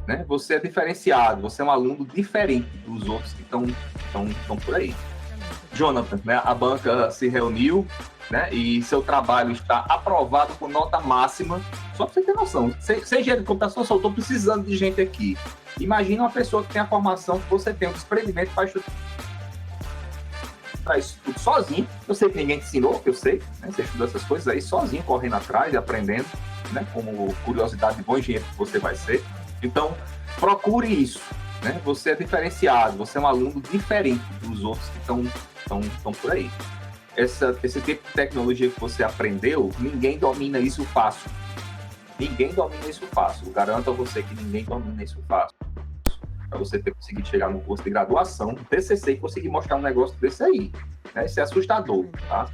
né? Você é diferenciado, você é um aluno diferente dos outros que estão por aí. Jonathan, né? A banca se reuniu, né? E seu trabalho está aprovado com nota máxima. Só para você ter noção, sem engenheiro de computação, só estou precisando de gente aqui. Imagina uma pessoa que tem a formação que você tem, um desprendimento para estudar isso tudo sozinho. Eu sei que ninguém te ensinou, eu sei, né? Você estudou essas coisas aí sozinho, correndo atrás e aprendendo, né? Como curiosidade de bom engenheiro que você vai ser. Então, procure isso, né? Você é diferenciado, você é um aluno diferente dos outros que estão por aí. Esse tipo de tecnologia que você aprendeu, ninguém domina isso fácil. Ninguém domina isso fácil. Eu garanto a você que ninguém domina isso fácil. Para você ter conseguido chegar no curso de graduação, no TCC, e conseguir mostrar um negócio desse aí, né? Isso é assustador, tá?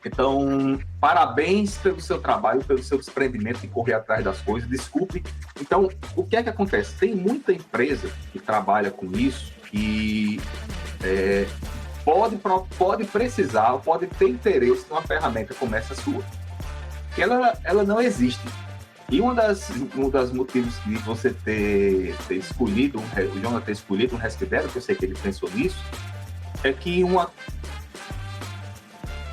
Então, parabéns pelo seu trabalho, pelo seu desprendimento de correr atrás das coisas. Desculpe. Então, o que é que acontece? Tem muita empresa que trabalha com isso que pode precisar, pode ter interesse numa ferramenta como essa sua. Que ela não existe. E um das motivos de você ter escolhido, o Jonathan ter escolhido um Raspberry, que eu sei que ele pensou nisso, é que uma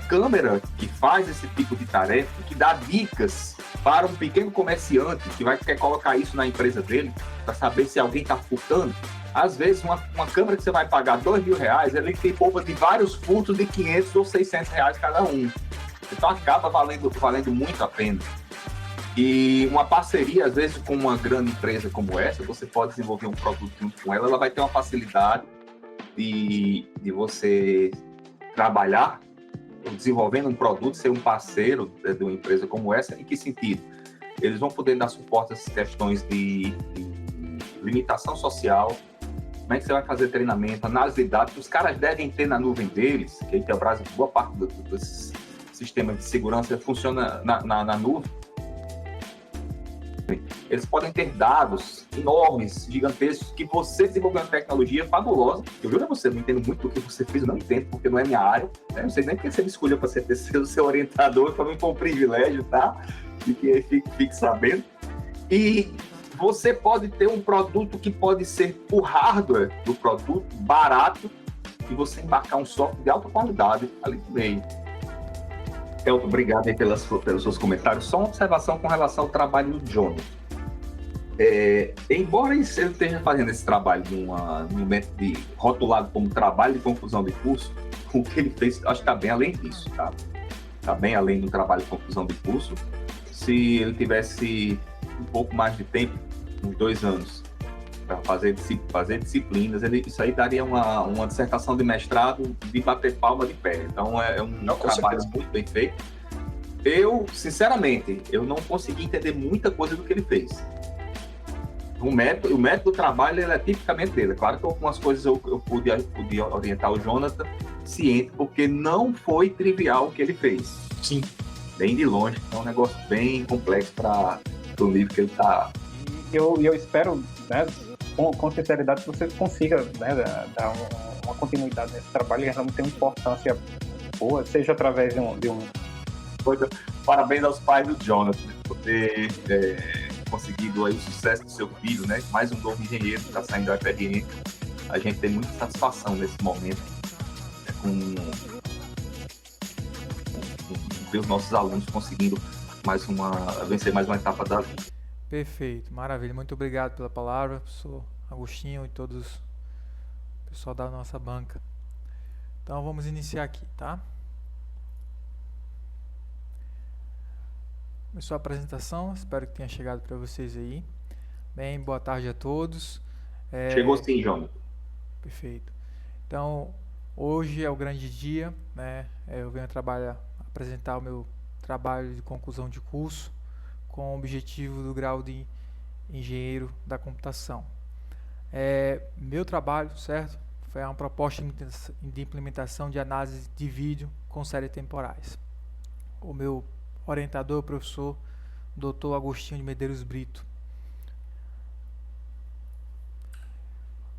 câmera que faz esse tipo de tarefa, que dá dicas para um pequeno comerciante que vai querer colocar isso na empresa dele, para saber se alguém está furtando, às vezes uma câmera que você vai pagar R$2.000, ele tem poupa de vários furtos de R$500 ou R$600 cada um. Então acaba valendo muito a pena. E uma parceria, às vezes, com uma grande empresa como essa, você pode desenvolver um produto junto com ela, ela vai ter uma facilidade de você trabalhar desenvolvendo um produto, ser um parceiro de uma empresa como essa. Em que sentido? Eles vão poder dar suporte a essas questões de limitação social, como é que você vai fazer treinamento, análise de dados, que os caras devem ter na nuvem deles, que a Intelbras, boa parte dos sistemas de segurança funciona na nuvem. Eles podem ter dados enormes, gigantescos, que você desenvolveu uma tecnologia fabulosa. Eu juro a você, não entendo muito do que você fez, eu não entendo, porque não é minha área. Né? Não sei nem porque você me escolheu para ser seu orientador, para mim foi um privilégio, tá? Fique sabendo. E você pode ter um produto que pode ser o hardware do produto, barato, e você embarcar um software de alta qualidade ali no meio. Elton, obrigado aí pelos seus comentários. Só uma observação com relação ao trabalho do Jonathan. Embora ele esteja fazendo esse trabalho num método rotulado como trabalho de conclusão de curso, o que ele fez, acho que está bem além disso, tá? Está bem além do trabalho de conclusão de curso. Se ele tivesse um pouco mais de tempo, uns 2 anos, para fazer disciplinas, isso aí daria uma dissertação de mestrado de bater palma de pé. Então, é um trabalho muito bem feito. Eu, sinceramente, não consegui entender muita coisa do que ele fez. O método do trabalho ele é tipicamente dele. Claro que algumas coisas eu pude orientar o Jonathan ciente, porque não foi trivial o que ele fez. Sim. Bem de longe, é um negócio bem complexo para o nível que ele está. Eu espero, né, com sinceridade, que você consiga, né, dar uma continuidade nesse trabalho que realmente tem uma importância boa, seja através de um... Parabéns aos pais do Jonathan por ter conseguido aí o sucesso do seu filho, né? Mais um novo engenheiro que está saindo da FRN. A gente tem muita satisfação nesse momento com ver os nossos alunos conseguindo vencer mais uma etapa da vida. Perfeito, maravilha. Muito obrigado pela palavra, professor Agostinho e todos o pessoal da nossa banca. Então vamos iniciar aqui, tá? Começou a apresentação, espero que tenha chegado para vocês aí. Bem, boa tarde a todos. Chegou sim, Jonathan. Perfeito. Então, hoje é o grande dia, né? Eu venho apresentar o meu trabalho de conclusão de curso com o objetivo do grau de engenheiro da computação. Meu trabalho, certo? Foi uma proposta de implementação de análise de vídeo com séries temporais. O meu orientador, o professor Dr. Agostinho de Medeiros Brito.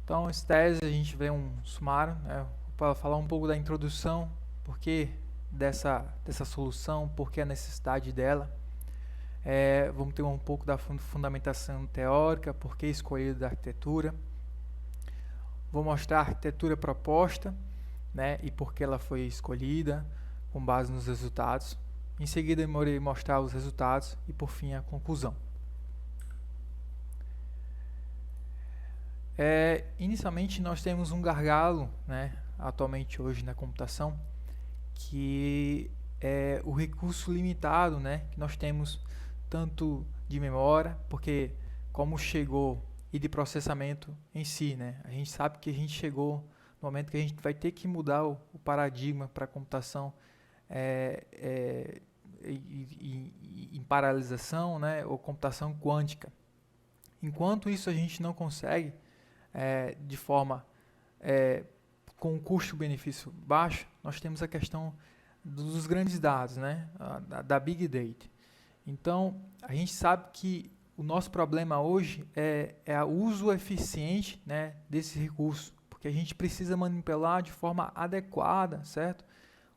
Então, esse tese a gente vê um sumário, né, para falar um pouco da introdução, por que dessa solução, por que a necessidade dela. Vamos ter um pouco da fundamentação teórica, por que escolher da arquitetura. Vou mostrar a arquitetura proposta, né, e por que ela foi escolhida, com base nos resultados. Em seguida, eu irei mostrar os resultados e, por fim, a conclusão. Inicialmente, nós temos um gargalo, né, atualmente hoje na computação, que é o recurso limitado, né, que nós temos tanto de memória, porque como chegou, e de processamento em si, né, a gente sabe que a gente chegou no momento que a gente vai ter que mudar o paradigma para a computação em paralelização, né, ou computação quântica. Enquanto isso a gente não consegue de forma com um custo-benefício baixo, nós temos a questão dos grandes dados, né, da Big Data. Então, a gente sabe que o nosso problema hoje é o uso eficiente, né, desse recurso, porque a gente precisa manipular de forma adequada, certo,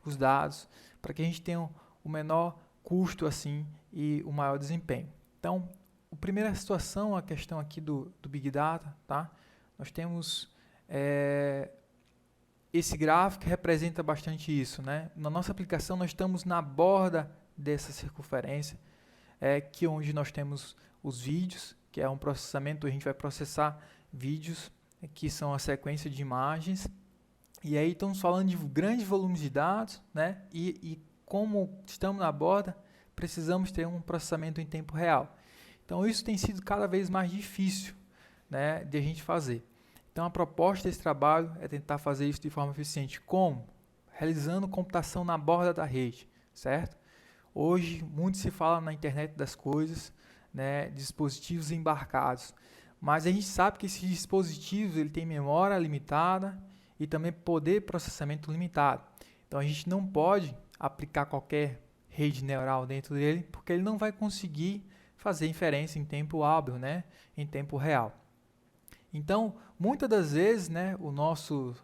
os dados, para que a gente tenha o menor custo assim e o maior desempenho. Então, a primeira situação, a questão aqui do Big Data, tá? Nós temos esse gráfico que representa bastante isso, né? Na nossa aplicação, nós estamos na borda dessa circunferência, que onde nós temos os vídeos, que é um processamento, a gente vai processar vídeos, que são a sequência de imagens, e aí estamos falando de grandes volumes de dados, né? E como estamos na borda, precisamos ter um processamento em tempo real. Então isso tem sido cada vez mais difícil, né, de a gente fazer. Então a proposta desse trabalho é tentar fazer isso de forma eficiente. Como? Realizando computação na borda da rede, certo? Hoje muito se fala na internet das coisas, né, dispositivos embarcados, mas a gente sabe que esses dispositivos ele tem memória limitada e também poder de processamento limitado. Então a gente não pode aplicar qualquer rede neural dentro dele, porque ele não vai conseguir fazer inferência em tempo hábil, né, em tempo real. Então, muitas das vezes, né, o nosso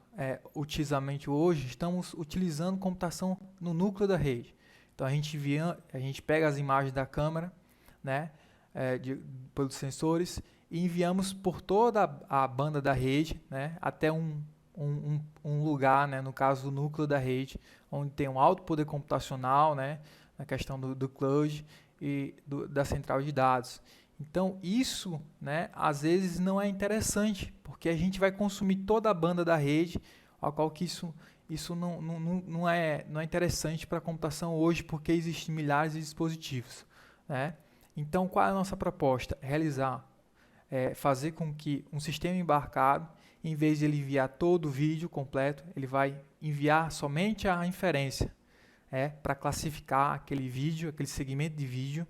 utilizamento hoje, estamos utilizando computação no núcleo da rede. Então, a gente pega as imagens da câmera, né, pelos sensores, e enviamos por toda a banda da rede, né, até um lugar, né, no caso do núcleo da rede, onde tem um alto poder computacional, né, na questão do cloud e da central de dados. Então isso, né, às vezes não é interessante, porque a gente vai consumir toda a banda da rede, ao qual que isso não é interessante para a computação hoje, porque existem milhares de dispositivos, né? Então qual é a nossa proposta? Fazer com que um sistema embarcado, em vez de ele enviar todo o vídeo completo, ele vai enviar somente a inferência, para classificar aquele vídeo, aquele segmento de vídeo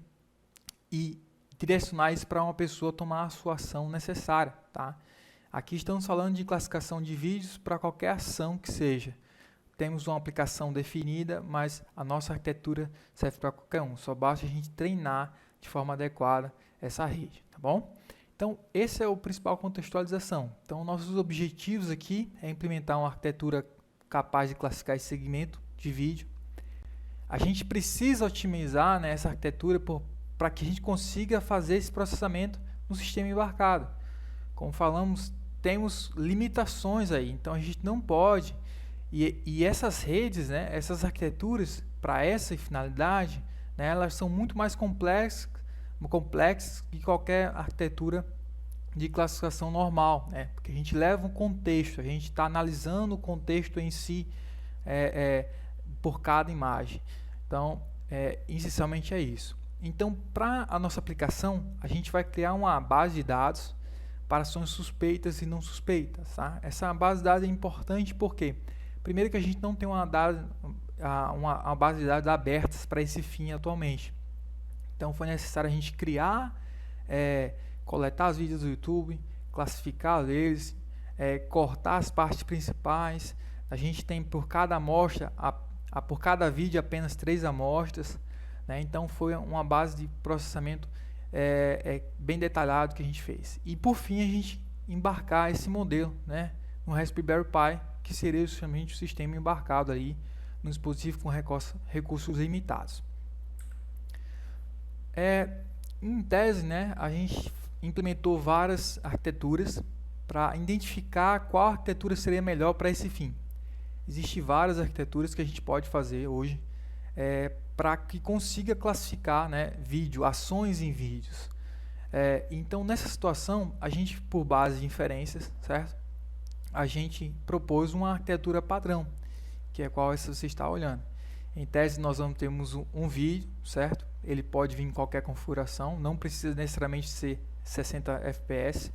e direcionar isso para uma pessoa tomar a sua ação necessária, tá? Aqui estamos falando de classificação de vídeos para qualquer ação que seja. Temos uma aplicação definida, mas a nossa arquitetura serve para qualquer um. Só basta a gente treinar de forma adequada essa rede, tá bom? Então, esse é o principal contextualização. Então, nossos objetivos aqui é implementar uma arquitetura capaz de classificar esse segmento de vídeo. A gente precisa otimizar, né, essa arquitetura para que a gente consiga fazer esse processamento no sistema embarcado. Como falamos, temos limitações aí, então a gente não pode. E essas redes, né, essas arquiteturas, para essa finalidade, né, elas são muito mais complexas que qualquer arquitetura de classificação normal, né, porque a gente leva um contexto, a gente está analisando o contexto em si por cada imagem. Então, essencialmente é isso. Então, para a nossa aplicação, a gente vai criar uma base de dados para ações suspeitas e não suspeitas. Tá? Essa base de dados é importante porque, primeiro, que a gente não tem uma base de dados abertas para esse fim atualmente. Então, foi necessário a gente criar, coletar os vídeos do YouTube, classificar eles, cortar as partes principais. A gente tem por cada amostra, por cada vídeo, apenas 3 amostras. Né? Então foi uma base de processamento bem detalhado que a gente fez. E por fim a gente embarcar esse modelo, né, no Raspberry Pi, que seria justamente o sistema embarcado aí no dispositivo com recursos limitados. Em tese, né, a gente implementou várias arquiteturas para identificar qual arquitetura seria melhor para esse fim. Existem várias arquiteturas que a gente pode fazer hoje para que consiga classificar, né, ações em vídeos. Então, nessa situação, a gente, por base de inferências, certo? A gente propôs uma arquitetura padrão, que é qual você está olhando. Em tese, nós temos um vídeo, certo? Ele pode vir em qualquer configuração, não precisa necessariamente ser 60 fps.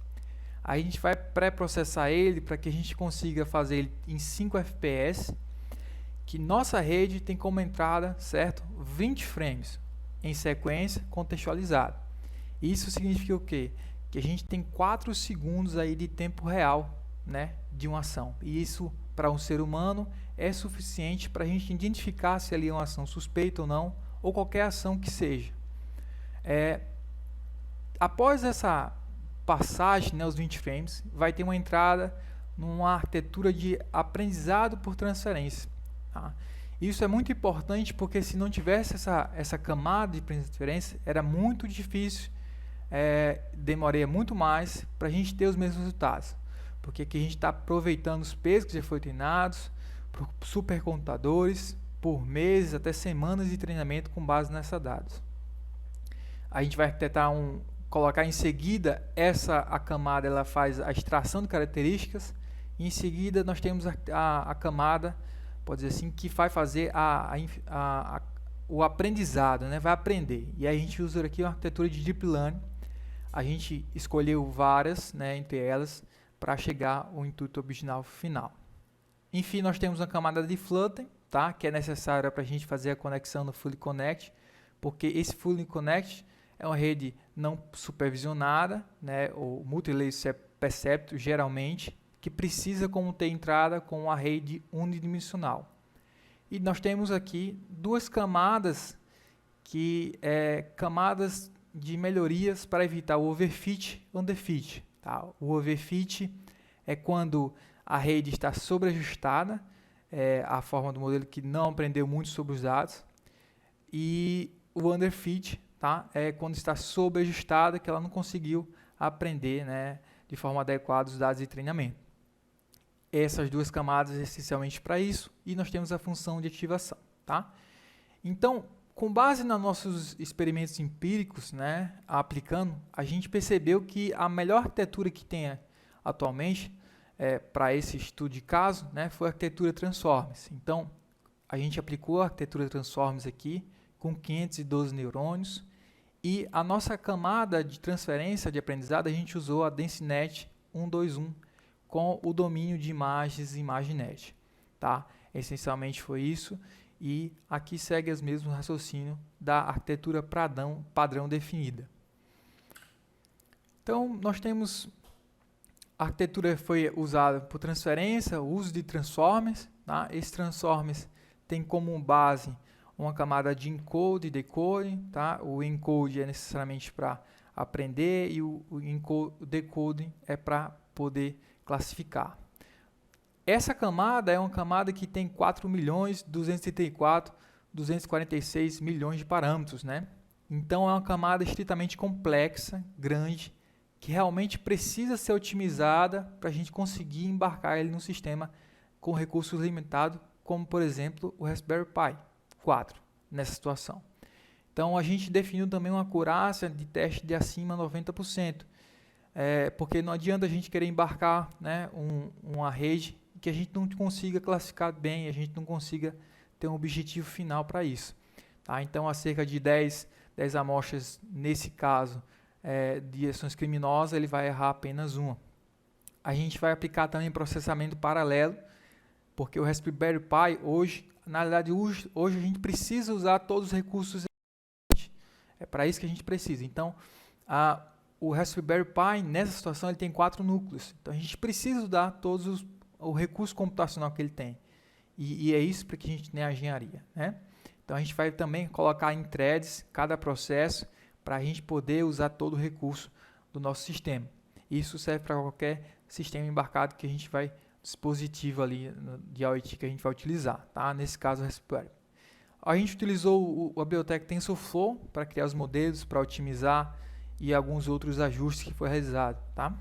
Aí a gente vai pré-processar ele para que a gente consiga fazer ele em 5 fps, que nossa rede tem como entrada, certo? 20 frames em sequência contextualizada. Isso significa o quê? Que a gente tem 4 segundos aí de tempo real, né, de uma ação. E isso, para um ser humano, é suficiente para a gente identificar se ali é uma ação suspeita ou não, ou qualquer ação que seja. Após essa passagem, né, os 20 frames, vai ter uma entrada numa arquitetura de aprendizado por transferência. Tá? Isso é muito importante porque se não tivesse essa camada de transferência, era muito difícil, demoraria muito mais para a gente ter os mesmos resultados. Porque aqui a gente está aproveitando os pesos que já foram treinados por supercomputadores, por meses, até semanas de treinamento com base nessas dados. A gente vai tentar colocar em seguida a camada, ela faz a extração de características, e em seguida nós temos a camada, pode dizer assim, que vai fazer o aprendizado, né? Vai aprender. E aí a gente usa aqui uma arquitetura de Deep Learning. A gente escolheu várias, né, entre elas, para chegar ao intuito original final. Enfim, nós temos uma camada de Flutter, tá? Que é necessária para a gente fazer a conexão no Fully Connect, porque esse Fully Connect é uma rede não supervisionada, né? O Multi-Layer Perceptor, geralmente, que precisa como ter entrada com uma rede unidimensional. E nós temos aqui duas camadas, que camadas de melhorias para evitar o overfit e underfit. Tá? O overfit é quando a rede está sobreajustada, a forma do modelo que não aprendeu muito sobre os dados, e o underfit, tá? É quando está sobreajustada, que ela não conseguiu aprender, né, de forma adequada os dados de treinamento. Essas duas camadas essencialmente para isso, e nós temos a função de ativação. Tá? Então, com base nos nossos experimentos empíricos, né, aplicando, a gente percebeu que a melhor arquitetura que tem atualmente para esse estudo de caso, né, foi a arquitetura Transformers. Então, a gente aplicou a arquitetura Transformers aqui com 512 neurônios e a nossa camada de transferência de aprendizado a gente usou a DenseNet 121 com o domínio de imagens ImageNet. Tá? Essencialmente foi isso. E aqui segue os mesmos raciocínios da arquitetura padrão definida. Então, nós temos a arquitetura foi usada por transferência, o uso de transformers. Tá? Esses transformers têm como base uma camada de encode e decode. Tá? O encode é necessariamente para aprender e o decoding é para poder classificar. Essa camada é uma camada que tem 4.234.246 milhões de parâmetros, né? Então, é uma camada estritamente complexa, grande, que realmente precisa ser otimizada para a gente conseguir embarcar ele no sistema com recursos limitados, como, por exemplo, o Raspberry Pi 4, nessa situação. Então, a gente definiu também uma acurácia de teste de acima de 90%, porque não adianta a gente querer embarcar, né, uma rede que a gente não consiga classificar bem, a gente não consiga ter um objetivo final para isso. Tá? Então, há cerca de 10 amostras, nesse caso, de ações criminosas, ele vai errar apenas uma. A gente vai aplicar também processamento paralelo, porque o Raspberry Pi, hoje, na realidade, hoje a gente precisa usar todos os recursos. É para isso que a gente precisa. Então, o Raspberry Pi, nessa situação, ele tem 4 núcleos. Então, a gente precisa usar todos o recurso computacional que ele tem. E é isso para que a gente tenha a engenharia. Né? Então, a gente vai também colocar em threads cada processo para a gente poder usar todo o recurso do nosso sistema. Isso serve para qualquer sistema embarcado que a gente vai, dispositivo ali de IoT que a gente vai utilizar. Tá? Nesse caso, o Raspberry. A gente utilizou a biblioteca TensorFlow para criar os modelos, para otimizar e alguns outros ajustes que foi realizado, tá?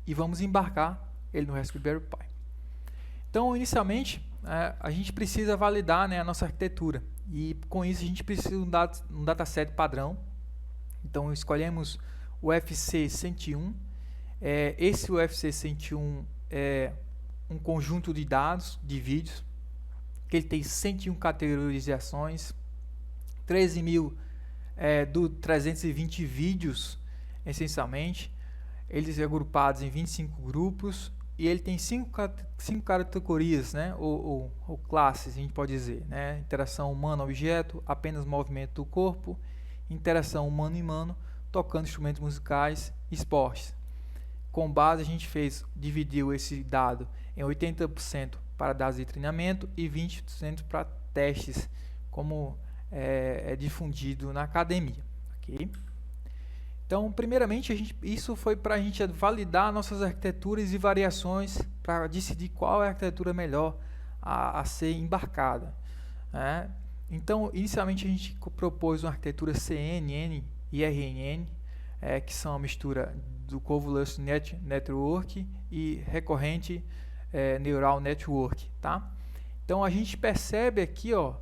E vamos embarcar ele no Raspberry Pi. Então, inicialmente, a gente precisa validar, né, a nossa arquitetura. E com isso a gente precisa de um dataset padrão. Então, escolhemos o UFC 101. Esse UFC 101 é um conjunto de dados, de vídeos, que ele tem 101 categorizações, 13.320 vídeos, essencialmente. Eles agrupados em 25 grupos, e ele tem 5 categorias, né, ou classes, a gente pode dizer, né? Interação humano-objeto, apenas movimento do corpo, interação humano-humano, tocando instrumentos musicais, esportes. Com base, a gente dividiu esse dado em 80% para dados de treinamento e 20% para testes, como é difundido na academia. Okay? Então, primeiramente, isso foi para a gente validar nossas arquiteturas e variações para decidir qual é a arquitetura melhor a ser embarcada, né? Então, inicialmente, a gente propôs uma arquitetura CNN e RNN, que são a mistura do Convolutional Network e recorrente Neural Network, tá? Então, a gente percebe aqui, ó,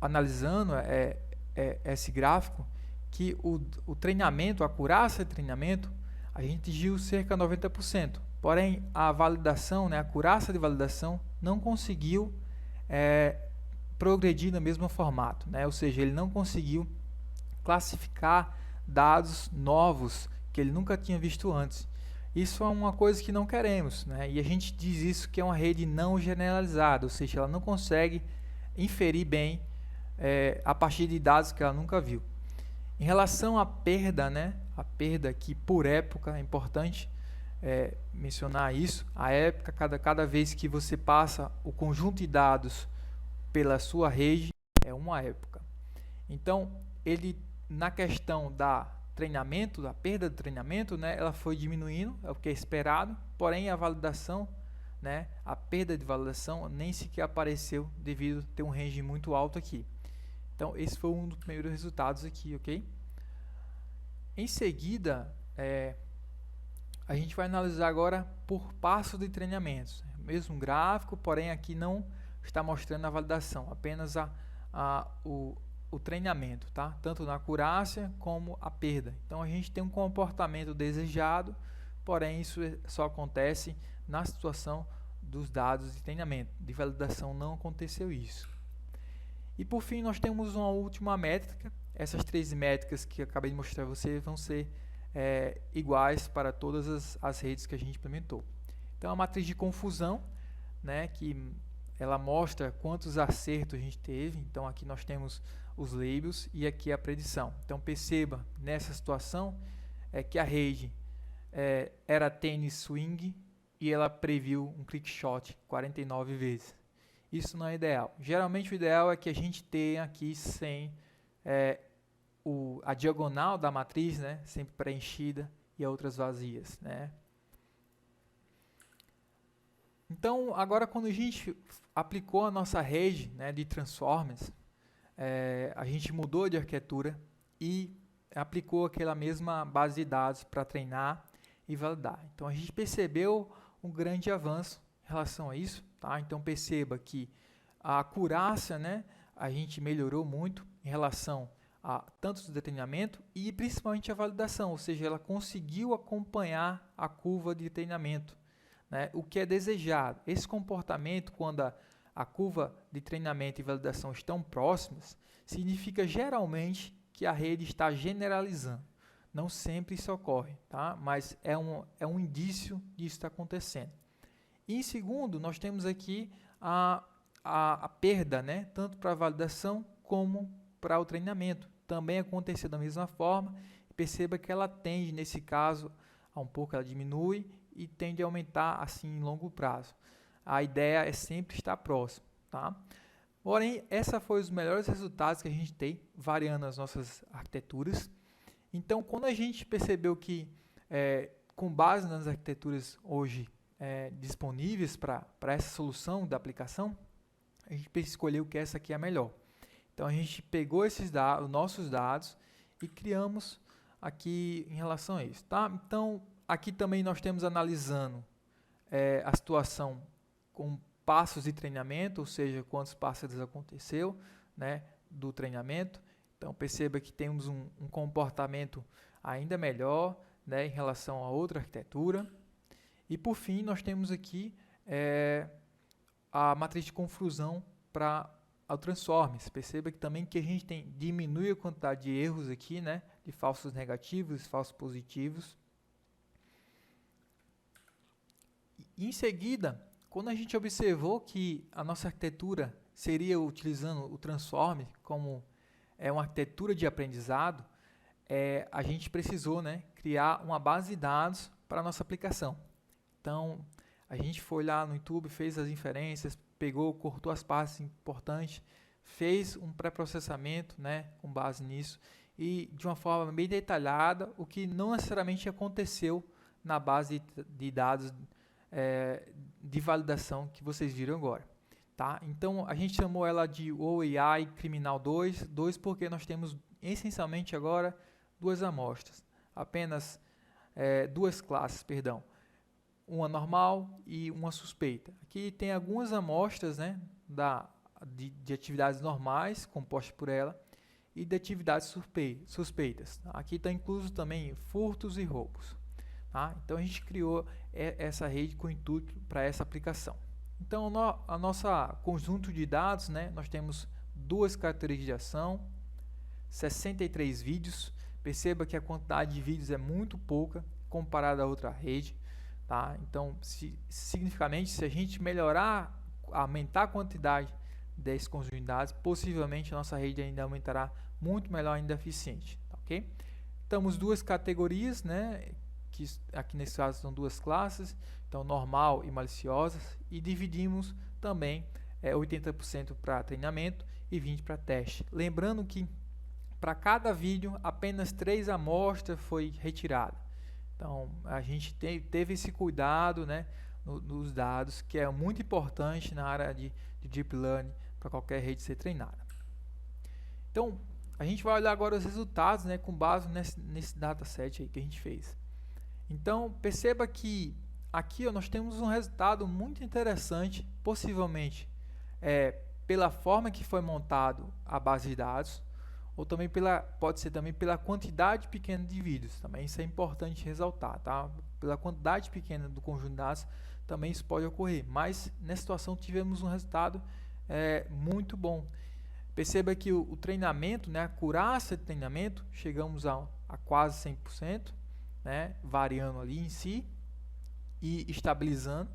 analisando esse gráfico, que o treinamento, a acurácia de treinamento, a gente atingiu cerca de 90%. Porém, a validação, né, a acurácia de validação não conseguiu progredir no mesmo formato, né? Ou seja, ele não conseguiu classificar dados novos que ele nunca tinha visto antes. Isso é uma coisa que não queremos, né? E a gente diz isso que é uma rede não generalizada, ou seja, ela não consegue inferir bem a partir de dados que ela nunca viu. Em relação à perda, né? A perda que por época é importante mencionar isso. A época, cada vez que você passa o conjunto de dados pela sua rede, é uma época. Então, ele na questão da treinamento, da perda de treinamento, né, ela foi diminuindo, é o que é esperado. Porém, a validação, né, a perda de validação nem sequer apareceu devido a ter um range muito alto aqui. Então, esse foi um dos primeiros resultados aqui, ok? Em seguida, a gente vai analisar agora por passo de treinamentos. Mesmo gráfico, porém aqui não está mostrando a validação, apenas o treinamento, tá? Tanto na acurácia como a perda. Então, a gente tem um comportamento desejado, porém isso só acontece na situação dos dados de treinamento. De validação não aconteceu isso. E por fim, nós temos uma última métrica. Essas 3 métricas que eu acabei de mostrar a você vão ser iguais para todas as redes que a gente implementou. Então, a matriz de confusão, né, que ela mostra quantos acertos a gente teve. Então, aqui nós temos os labels e aqui a predição. Então, perceba, nessa situação, que a rede era tênis swing e ela previu um click shot 49 vezes. Isso não é ideal. Geralmente o ideal é que a gente tenha aqui a diagonal da matriz, né, sempre preenchida e outras vazias, né. Então, agora quando a gente aplicou a nossa rede, né, de transformers, a gente mudou de arquitetura e aplicou aquela mesma base de dados para treinar e validar. Então, a gente percebeu um grande avanço em relação a isso, tá? Então, perceba que a acurácia, né, a gente melhorou muito em relação a tanto o treinamento e principalmente a validação, ou seja, ela conseguiu acompanhar a curva de treinamento, né, o que é desejado. Esse comportamento, quando a curva de treinamento e validação estão próximas, significa geralmente que a rede está generalizando. Não sempre isso ocorre, tá? Mas é um indício disso estar acontecendo. E em segundo, nós temos aqui a perda, né, tanto para a validação como para o treinamento. Também aconteceu da mesma forma. Perceba que ela tende, nesse caso, a um pouco ela diminui e tende a aumentar assim em longo prazo. A ideia é sempre estar próximo, tá? Porém, esses foram os melhores resultados que a gente tem variando as nossas arquiteturas. Então, quando a gente percebeu que, com base nas arquiteturas hoje disponíveis para essa solução da aplicação, a gente escolheu que essa aqui é a melhor. Então a gente pegou esses dados, nossos dados, e criamos aqui em relação a isso, tá? Então aqui também nós temos analisando a situação com passos de treinamento, ou seja, quantos passos aconteceu, né, do treinamento. Então perceba que temos um comportamento ainda melhor, né, em relação a outra arquitetura. E por fim nós temos aqui a matriz de confusão para o Transformers. Perceba que também que a gente diminui a quantidade de erros aqui, né, de falsos negativos, falsos positivos. E em seguida, quando a gente observou que a nossa arquitetura seria utilizando o Transformer como uma arquitetura de aprendizado, a gente precisou, né, criar uma base de dados para a nossa aplicação. Então, a gente foi lá no YouTube, fez as inferências, cortou as partes importantes, fez um pré-processamento, né, com base nisso, e de uma forma bem detalhada, o que não necessariamente aconteceu na base de dados de validação que vocês viram agora. Tá? Então, a gente chamou ela de OAI Criminal 2 porque nós temos essencialmente agora duas amostras, apenas duas classes, perdão. Uma normal e uma suspeita. Aqui tem algumas amostras, né, de atividades normais compostas por ela e de atividades suspeitas. Aqui está incluso também furtos e roubos. Tá? Então a gente criou essa rede com intuito para essa aplicação. Então a nossa conjunto de dados, né, nós temos duas características de ação, 63 vídeos. Perceba que a quantidade de vídeos é muito pouca comparada a outra rede. Tá? Então, significativamente, se a gente aumentar a quantidade desse conjunto de dados, possivelmente a nossa rede ainda aumentará muito melhor, ainda eficiente. Tá, ok? Temos duas categorias, né, que aqui nesse caso são duas classes, então normal e maliciosas, e dividimos também 80% para treinamento e 20% para teste. Lembrando que para cada vídeo apenas 3 amostras foi retirada. Então, a gente teve esse cuidado, né, nos dados, que é muito importante na área de Deep Learning para qualquer rede ser treinada. Então, a gente vai olhar agora os resultados, né, com base nesse dataset aí que a gente fez. Então, perceba que aqui nós temos um resultado muito interessante, possivelmente pela forma que foi montado a base de dados, ou também pode ser também pela quantidade pequena de vídeos, também isso é importante ressaltar, tá? Pela quantidade pequena do conjunto de dados, também isso pode ocorrer, mas nessa situação tivemos um resultado muito bom. Perceba que o treinamento, né, a acurácia de treinamento, chegamos a quase 100%, né, variando ali em si e estabilizando,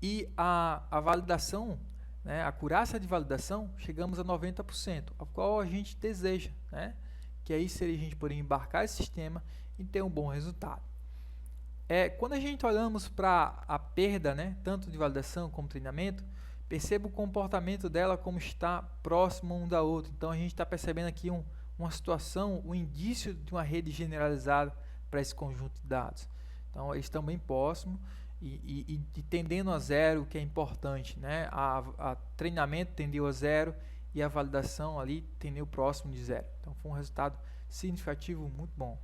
e a validação, né, a acurácia de validação, chegamos a 90%, a qual a gente deseja, né, que aí seria a gente poder embarcar esse sistema e ter um bom resultado. Quando a gente olhamos para a perda, né, tanto de validação como treinamento, perceba o comportamento dela como está próximo um da outra. Então a gente está percebendo aqui uma situação, um indício de uma rede generalizada para esse conjunto de dados. Então eles estão bem próximos e tendendo a zero, o que é importante, né? A treinamento tendeu a zero e a validação ali tendeu próximo de zero. Então foi um resultado significativo muito bom.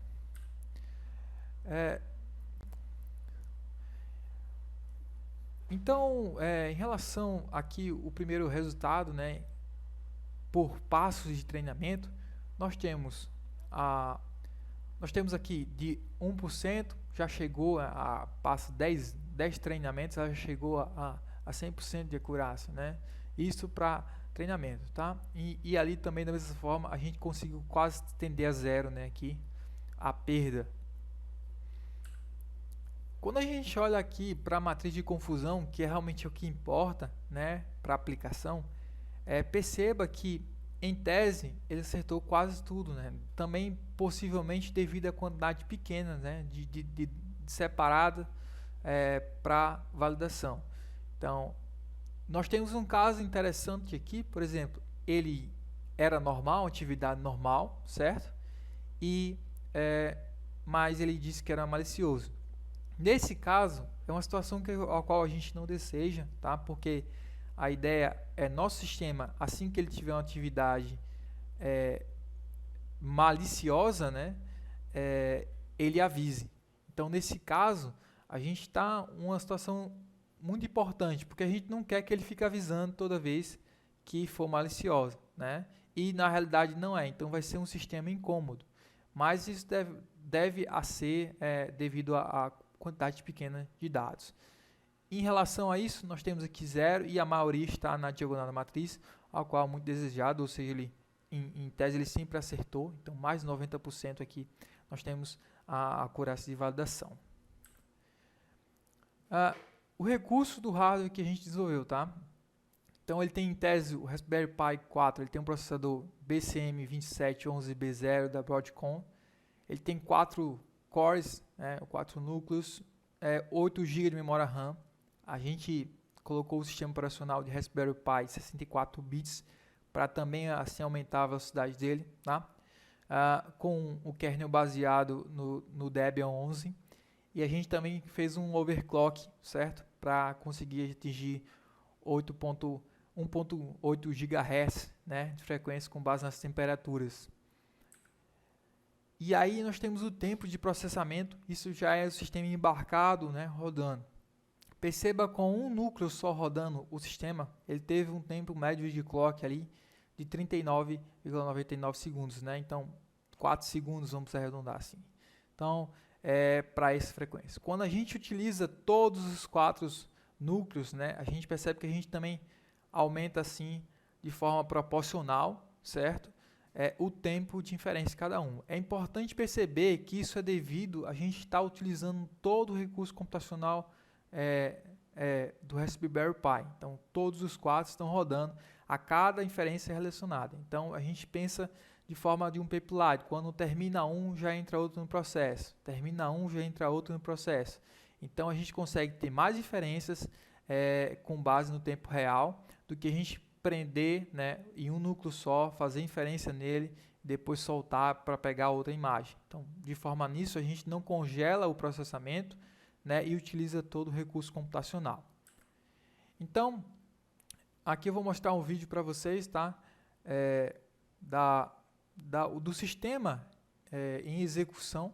Então, em relação aqui o primeiro resultado, né, por passos de treinamento, nós temos aqui de 1%, já chegou a passo 10 treinamentos, já chegou a 100% de acurácia, né? Isso para treinamento, tá? E ali também da mesma forma a gente conseguiu quase tender a zero, né, aqui a perda. Quando a gente olha aqui para a matriz de confusão, que é realmente o que importa, né, para a aplicação, perceba que em tese ele acertou quase tudo, né? Também possivelmente devido à quantidade pequena, né, de separada para validação. Então nós temos um caso interessante aqui, por exemplo, ele era normal, atividade normal, certo? Mas ele disse que era malicioso. Nesse caso, é uma situação a qual a gente não deseja, tá? Porque a ideia é nosso sistema, assim que ele tiver uma atividade maliciosa, né, ele avise. Então, nesse caso, a gente está em uma situação muito importante, porque a gente não quer que ele fique avisando toda vez que for maliciosa, né? E na realidade não é, então vai ser um sistema incômodo. Mas isso deve ser devido à quantidade pequena de dados. Em relação a isso, nós temos aqui 0 e a maioria está na diagonal da matriz, ao qual é muito desejado, ou seja, ele, em tese ele sempre acertou, então mais de 90% aqui nós temos a acurácia de validação. O recurso do hardware que a gente desenvolveu, tá? Então ele tem em tese o Raspberry Pi 4, ele tem um processador BCM2711B0 da Broadcom, ele tem 4 cores, 4 núcleos, 8 GB de memória RAM. A gente colocou o sistema operacional de Raspberry Pi 64 bits para também assim aumentar a velocidade dele, tá? Com o kernel baseado no Debian 11. E a gente também fez um overclock, certo? Para conseguir atingir 1.8 GHz, né, de frequência com base nas temperaturas. E aí nós temos o tempo de processamento, isso já é o sistema embarcado, né, rodando. Perceba, com um núcleo só rodando o sistema, ele teve um tempo médio de clock ali de 39,99 segundos, né? Então 4 segundos, vamos arredondar assim. Então, para essa frequência. Quando a gente utiliza todos os 4 núcleos, né, a gente percebe que a gente também aumenta assim de forma proporcional, certo? O tempo de inferência de cada um. É importante perceber que isso é devido a gente estar utilizando todo o recurso computacional do Raspberry Pi. Então, todos os 4 estão rodando a cada inferência relacionada. Então, a gente pensa de forma de um pipeline. Quando termina um, já entra outro no processo. Termina um, já entra outro no processo. Então, a gente consegue ter mais inferências com base no tempo real do que a gente prender, né, em um núcleo só, fazer inferência nele, depois soltar para pegar outra imagem. Então, de forma nisso, a gente não congela o processamento, né, e utiliza todo o recurso computacional. Então, aqui eu vou mostrar um vídeo para vocês, tá? Do sistema em execução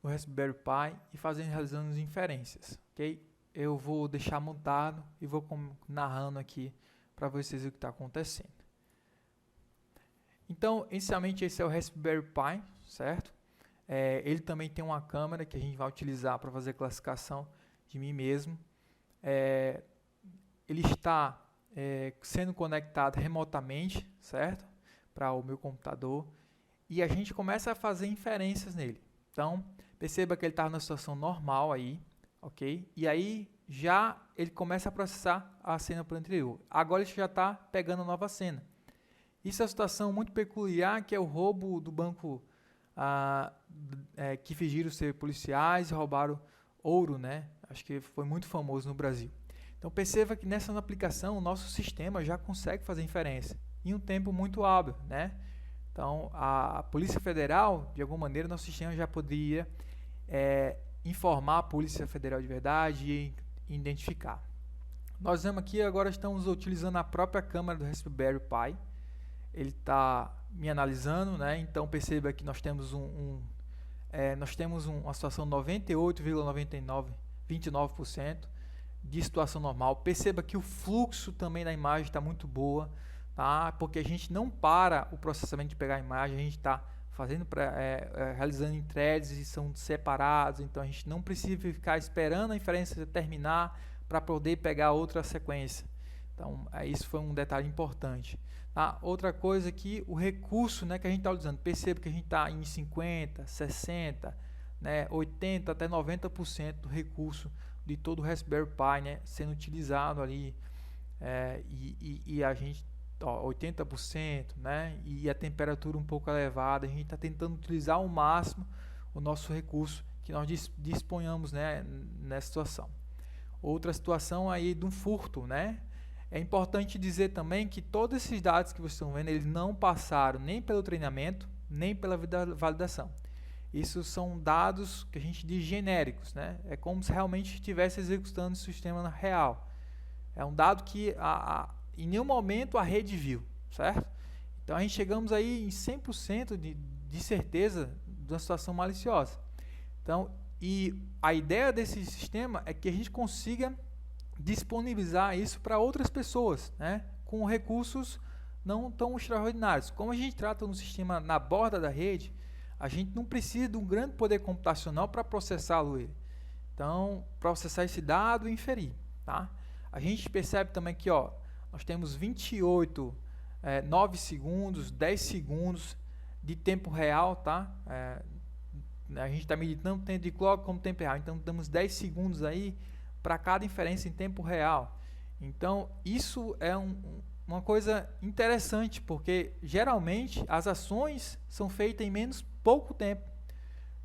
no Raspberry Pi e realizando as inferências, ok? Eu vou deixar montado e vou narrando aqui para vocês o que está acontecendo. Então, inicialmente esse é o Raspberry Pi, certo? Ele também tem uma câmera que a gente vai utilizar para fazer a classificação de mim mesmo. Ele está sendo conectado remotamente, certo? Para o meu computador. E a gente começa a fazer inferências nele. Então, perceba que ele está numa situação normal aí, ok? E aí já ele começa a processar a cena por anterior. Agora ele já está pegando a nova cena. Isso é uma situação muito peculiar, que é o roubo do banco que fingiram ser policiais e roubaram ouro, né? Acho que foi muito famoso no Brasil. Então perceba que nessa aplicação o nosso sistema já consegue fazer inferência em um tempo muito hábil, né? Então a Polícia Federal, de alguma maneira, nosso sistema já poderia informar a Polícia Federal de verdade e identificar. Nós vemos aqui, agora estamos utilizando a própria câmera do Raspberry Pi. Ele está me analisando, né? Então perceba que nós temos uma situação 98,29% de situação normal. Perceba que o fluxo também da imagem está muito boa, tá? Porque a gente não para o processamento de pegar a imagem, a gente está realizando em threads e são separados, então a gente não precisa ficar esperando a inferência terminar para poder pegar outra sequência. Então, isso foi um detalhe importante. Tá? Outra coisa aqui, o recurso, né, que a gente está utilizando. Perceba que a gente está em 50%, 60%, né, 80% até 90% do recurso de todo o Raspberry Pi, né, sendo utilizado ali. E a gente, 80%, né, e a temperatura um pouco elevada. A gente está tentando utilizar ao máximo o nosso recurso que nós disponhamos, né, nessa situação. Outra situação aí de um furto, né? É importante dizer também que todos esses dados que vocês estão vendo, eles não passaram nem pelo treinamento, nem pela validação. Isso são dados que a gente diz genéricos, né? É como se realmente estivesse executando o sistema real. É um dado que em nenhum momento a rede viu, certo? Então a gente chegamos aí em 100% de certeza de uma situação maliciosa. Então, e a ideia desse sistema é que a gente consiga disponibilizar isso para outras pessoas, né, com recursos não tão extraordinários. Como a gente trata no sistema na borda da rede, a gente não precisa de um grande poder computacional para processá-lo. Então, processar esse dado e inferir. Tá? A gente percebe também que nós temos 28, 9 segundos, 10 segundos de tempo real. Tá? A gente está medindo tanto tempo de clock como tempo real. Então, temos 10 segundos aí para cada inferência em tempo real. Então, isso é uma coisa interessante, porque geralmente as ações são feitas em pouco tempo.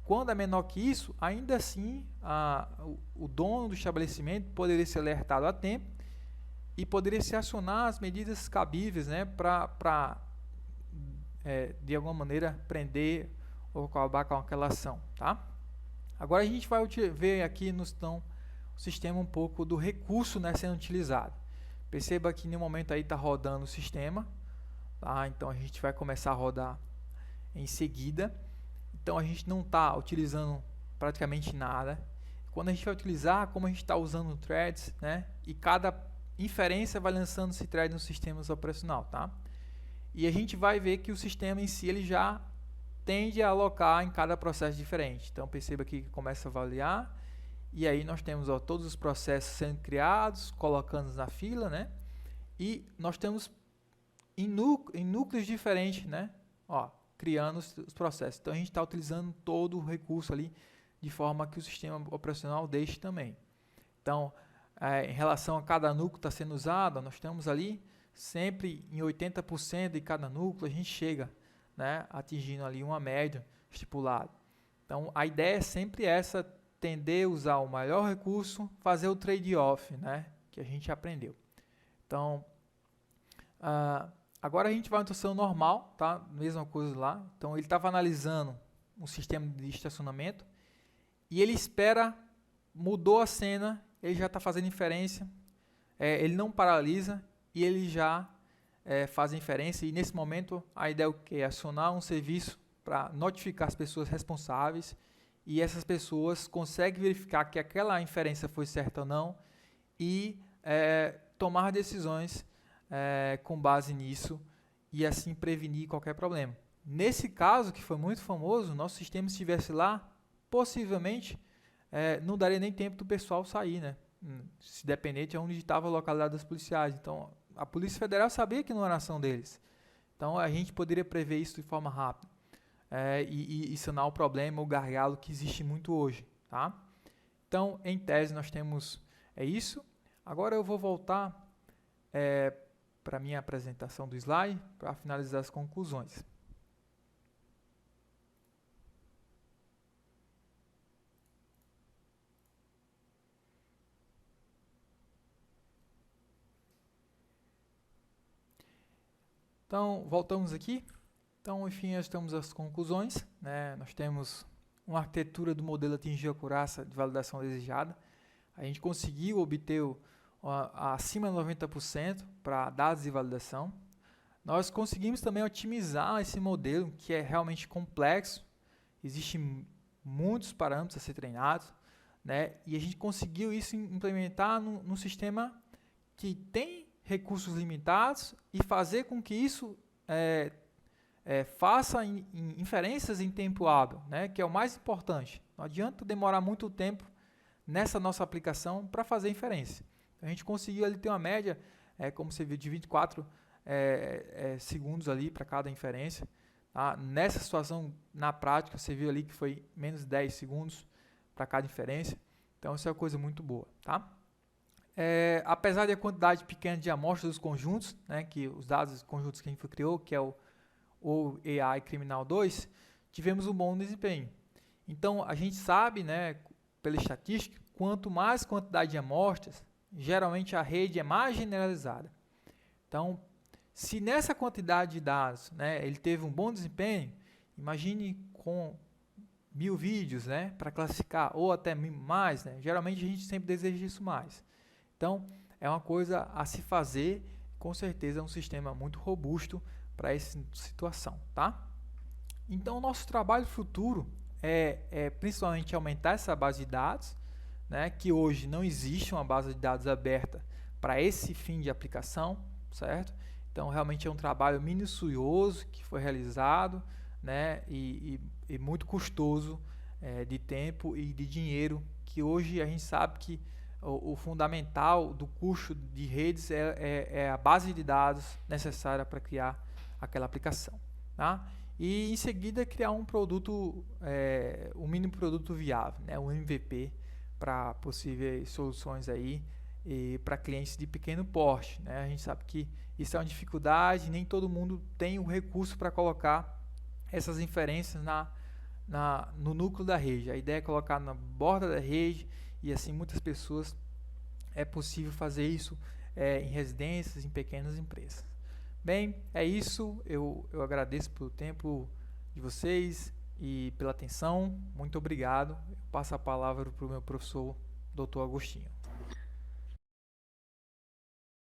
Quando é menor que isso, ainda assim, o dono do estabelecimento poderia ser alertado a tempo e poderia se acionar as medidas cabíveis, né, para de alguma maneira, prender ou acabar com aquela ação. Tá? Agora a gente vai ver aqui no sistema um pouco do recurso, né, sendo utilizado. Perceba que no momento aí está rodando o sistema, tá? Então a gente vai começar a rodar em seguida. Então a gente não está utilizando praticamente nada. Quando a gente vai utilizar, como a gente está usando threads, né, e cada inferência vai lançando esse thread no sistema operacional, tá? E a gente vai ver que o sistema em si ele já tende a alocar em cada processo diferente. Então perceba que começa a avaliar. E aí nós temos todos os processos sendo criados, colocando na fila, né? E nós temos em núcleos diferentes, né? Criando os processos. Então a gente está utilizando todo o recurso ali de forma que o sistema operacional deixe também. Então, em relação a cada núcleo que está sendo usado, nós estamos ali sempre em 80% de cada núcleo, a gente chega, né, atingindo ali uma média estipulada. Então a ideia é sempre essa, tender a usar o maior recurso, fazer o trade-off, né, que a gente aprendeu. Então, agora a gente vai na situação normal, tá? Mesma coisa lá. Então, ele estava analisando um sistema de estacionamento e ele espera, mudou a cena, ele já está fazendo inferência, ele não paralisa e ele já faz a inferência. E nesse momento, a ideia é acionar um serviço para notificar as pessoas responsáveis e essas pessoas conseguem verificar que aquela inferência foi certa ou não e tomar decisões com base nisso e assim prevenir qualquer problema. Nesse caso, que foi muito famoso, nosso sistema se estivesse lá, possivelmente não daria nem tempo do pessoal sair, né? Se depender de onde estava a localidade dos policiais. Então, a Polícia Federal sabia que não era ação deles. Então, a gente poderia prever isso de forma rápida. E sanar o problema, o gargalo que existe muito hoje. Tá? Então, em tese, nós temos isso. Agora eu vou voltar para a minha apresentação do slide, para finalizar as conclusões. Então, voltamos aqui. Então, enfim, nós temos as conclusões, né? Nós temos uma arquitetura do modelo atingir a acurácia de validação desejada. A gente conseguiu obter acima de 90% para dados de validação. Nós conseguimos também otimizar esse modelo, que é realmente complexo. Existem muitos parâmetros a ser treinados, né? E a gente conseguiu isso implementar num sistema que tem recursos limitados e fazer com que isso faça inferências em tempo hábil, né, que é o mais importante. Não adianta demorar muito tempo nessa nossa aplicação para fazer inferência. A gente conseguiu ali ter uma média, como você viu, de 24 segundos ali para cada inferência. Tá? Nessa situação, na prática, você viu ali que foi menos de 10 segundos para cada inferência. Então, isso é uma coisa muito boa. Tá? Apesar da quantidade pequena de amostras dos conjuntos, né, que os dados dos conjuntos que a gente criou, que é o AI Criminal 2, tivemos um bom desempenho. Então, a gente sabe, né, pela estatística, quanto mais quantidade de amostras, geralmente a rede é mais generalizada. Então, se nessa quantidade de dados, né, ele teve um bom desempenho, imagine com 1000 vídeos, né, para classificar, ou até mais, né, geralmente a gente sempre deseja isso mais. Então, é uma coisa a se fazer, com certeza é um sistema muito robusto para essa situação, tá? Então, o nosso trabalho futuro é principalmente aumentar essa base de dados, né, que hoje não existe uma base de dados aberta para esse fim de aplicação, certo? Então, realmente é um trabalho minucioso que foi realizado, né, e muito custoso de tempo e de dinheiro, que hoje a gente sabe que o fundamental do custo de redes é a base de dados necessária para criar aquela aplicação, tá? E em seguida criar um produto, um mínimo produto viável, né, um MVP para possíveis soluções aí e para clientes de pequeno porte, né? A gente sabe que isso é uma dificuldade, nem todo mundo tem o recurso para colocar essas inferências no núcleo da rede. A ideia é colocar na borda da rede e assim muitas pessoas é possível fazer isso em residências, em pequenas empresas. Bem, é isso. Eu agradeço pelo tempo de vocês e pela atenção. Muito obrigado. Eu passo a palavra para o meu professor, Dr. Agostinho.